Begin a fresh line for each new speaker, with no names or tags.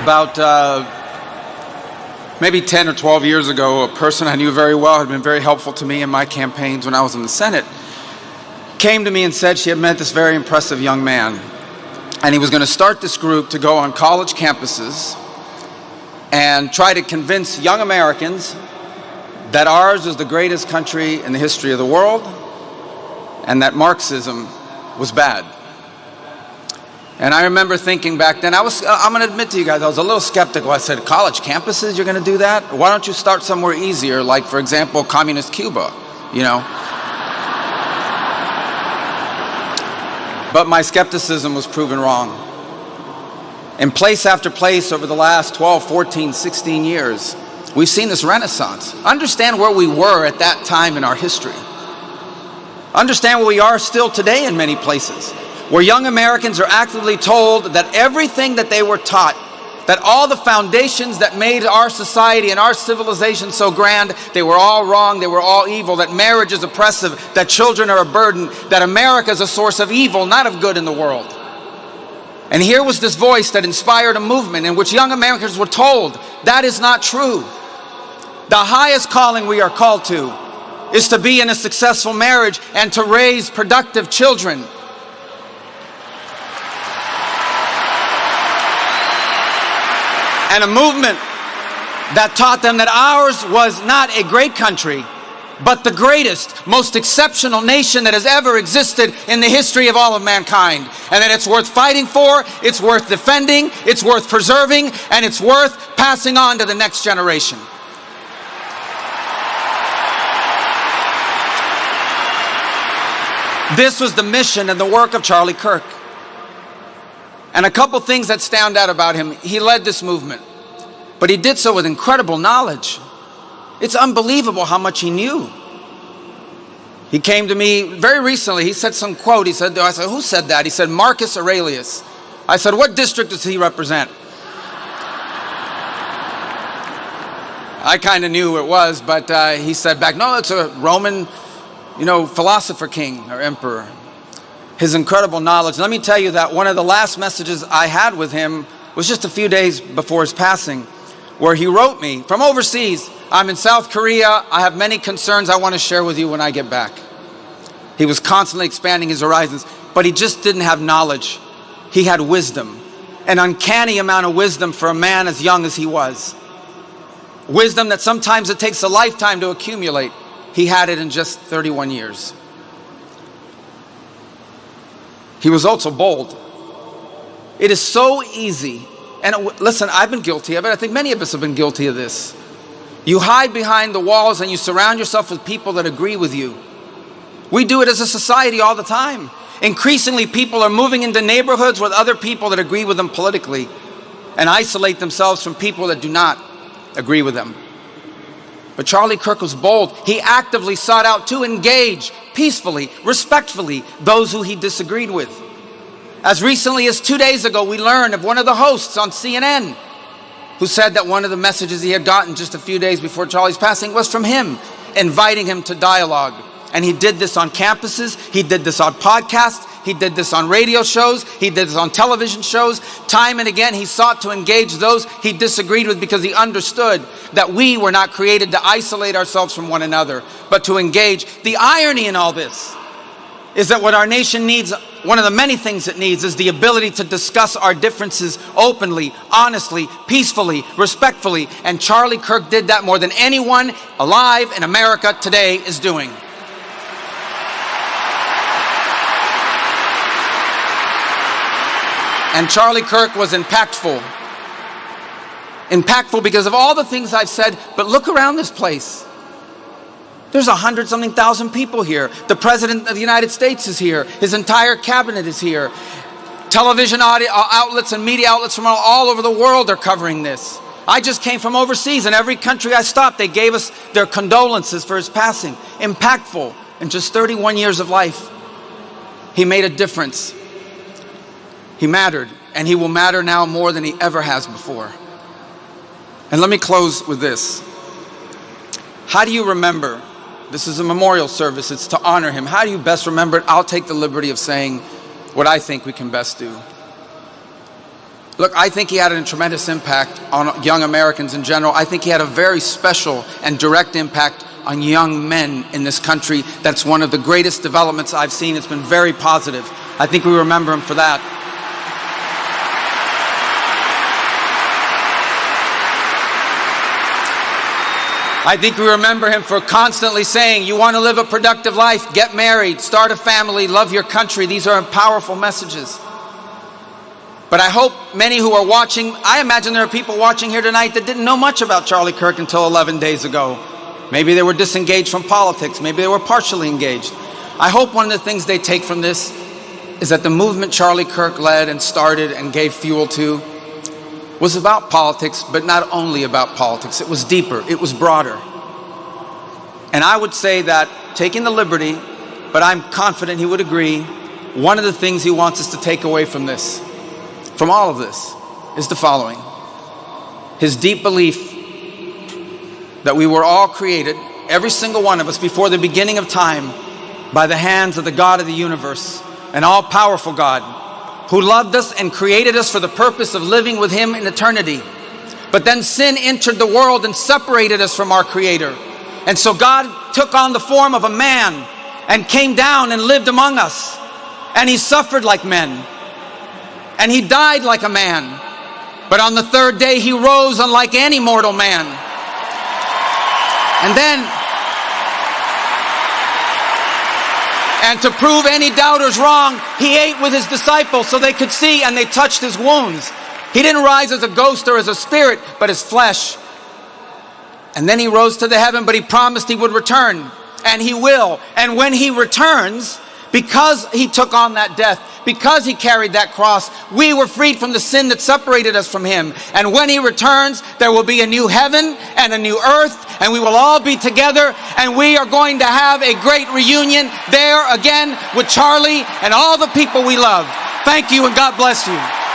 About maybe 10 or 12 years ago, a person I knew very well, had been very helpful to me in my campaigns when I was in the Senate, came to me and said she had met this very impressive young man, and he was going to start this group to go on college campuses and try to convince young Americans that ours is the greatest country in the history of the world and that Marxism was bad. And I remember thinking back then, I'm going to admit to you guys, I was a little skeptical. I said, college campuses, you're going to do that? Why don't you start somewhere easier, like, for example, communist Cuba, you know? But my skepticism was proven wrong. In place after place over the last 12, 14, 16 years, we've seen this renaissance. Understand where we were at that time in our history. Understand where we are still today in many places, where young Americans are actively told that everything that they were taught, that all the foundations that made our society and our civilization so grand, they were all wrong, they were all evil, that marriage is oppressive, that children are a burden, that America is a source of evil, not of good in the world. And here was this voice that inspired a movement in which young Americans were told that is not true. The highest calling we are called to is to be in a successful marriage and to raise productive children. And a movement that taught them that ours was not a great country, but the greatest, most exceptional nation that has ever existed in the history of all of mankind. And that it's worth fighting for, it's worth defending, it's worth preserving, and it's worth passing on to the next generation. This was the mission and the work of Charlie Kirk. And a couple things that stand out about him. He led this movement, but he did so with incredible knowledge. It's unbelievable how much he knew. He came to me very recently. He said some quote. I said, who said that? He said, Marcus Aurelius. I said, what district does he represent? I kind of knew who it was, but he said back, no, it's a Roman, philosopher king or emperor. His incredible knowledge. Let me tell you that one of the last messages I had with him was just a few days before his passing, where he wrote me from overseas, I'm in South Korea, I have many concerns I want to share with you when I get back. He was constantly expanding his horizons, but he just didn't have knowledge. He had wisdom, an uncanny amount of wisdom for a man as young as he was. Wisdom that sometimes it takes a lifetime to accumulate. He had it in just 31 years. He was also bold. It is so easy, and listen, I've been guilty of it. I think many of us have been guilty of this. You hide behind the walls and you surround yourself with people that agree with you. We do it as a society all the time. Increasingly, people are moving into neighborhoods with other people that agree with them politically and isolate themselves from people that do not agree with them. But Charlie Kirk was bold. He actively sought out to engage peacefully, respectfully, those who he disagreed with. As recently as 2 days ago, we learned of one of the hosts on CNN who said that one of the messages he had gotten just a few days before Charlie's passing was from him, inviting him to dialogue. And he did this on campuses, he did this on podcasts, he did this on radio shows, he did this on television shows. Time and again, he sought to engage those he disagreed with because he understood that we were not created to isolate ourselves from one another, but to engage. The irony in all this is that what our nation needs, one of the many things it needs, is the ability to discuss our differences openly, honestly, peacefully, respectfully. And Charlie Kirk did that more than anyone alive in America today is doing. And Charlie Kirk was impactful. Impactful because of all the things I've said, but look around this place. There's 100-something thousand people here. The President of the United States is here. His entire cabinet is here. Television outlets and media outlets from all over the world are covering this. I just came from overseas, and every country I stopped, they gave us their condolences for his passing. Impactful. In just 31 years of life, he made a difference. He mattered, and he will matter now more than he ever has before. And let me close with this. How do you remember? This is a memorial service. It's to honor him. How do you best remember it? I'll take the liberty of saying what I think we can best do. Look, I think he had a tremendous impact on young Americans in general. I think he had a very special and direct impact on young men in this country. That's one of the greatest developments I've seen. It's been very positive. I think we remember him for that. I think we remember him for constantly saying, you want to live a productive life, get married, start a family, love your country. These are powerful messages. But I hope many who are watching, I imagine there are people watching here tonight that didn't know much about Charlie Kirk until 11 days ago. Maybe they were disengaged from politics. Maybe they were partially engaged. I hope one of the things they take from this is that the movement Charlie Kirk led and started and gave fuel to was about politics, but not only about politics. It was deeper. It was broader. And I would say that, taking the liberty, but I'm confident he would agree, one of the things he wants us to take away from this, from all of this, is the following. His deep belief that we were all created, every single one of us, before the beginning of time, by the hands of the God of the universe, an all-powerful God, who loved us and created us for the purpose of living with him in eternity. But then sin entered the world and separated us from our Creator. And so God took on the form of a man and came down and lived among us. And he suffered like men. And he died like a man. But on the third day he rose unlike any mortal man. And to prove any doubters wrong, he ate with his disciples so they could see, and they touched his wounds. He didn't rise as a ghost or as a spirit, but as flesh. And then he rose to the heaven, but he promised he would return. And he will. And when he returns, because he took on that death, because he carried that cross, we were freed from the sin that separated us from him. And when he returns, there will be a new heaven and a new earth, and we will all be together, and we are going to have a great reunion there again with Charlie and all the people we love. Thank you, and God bless you.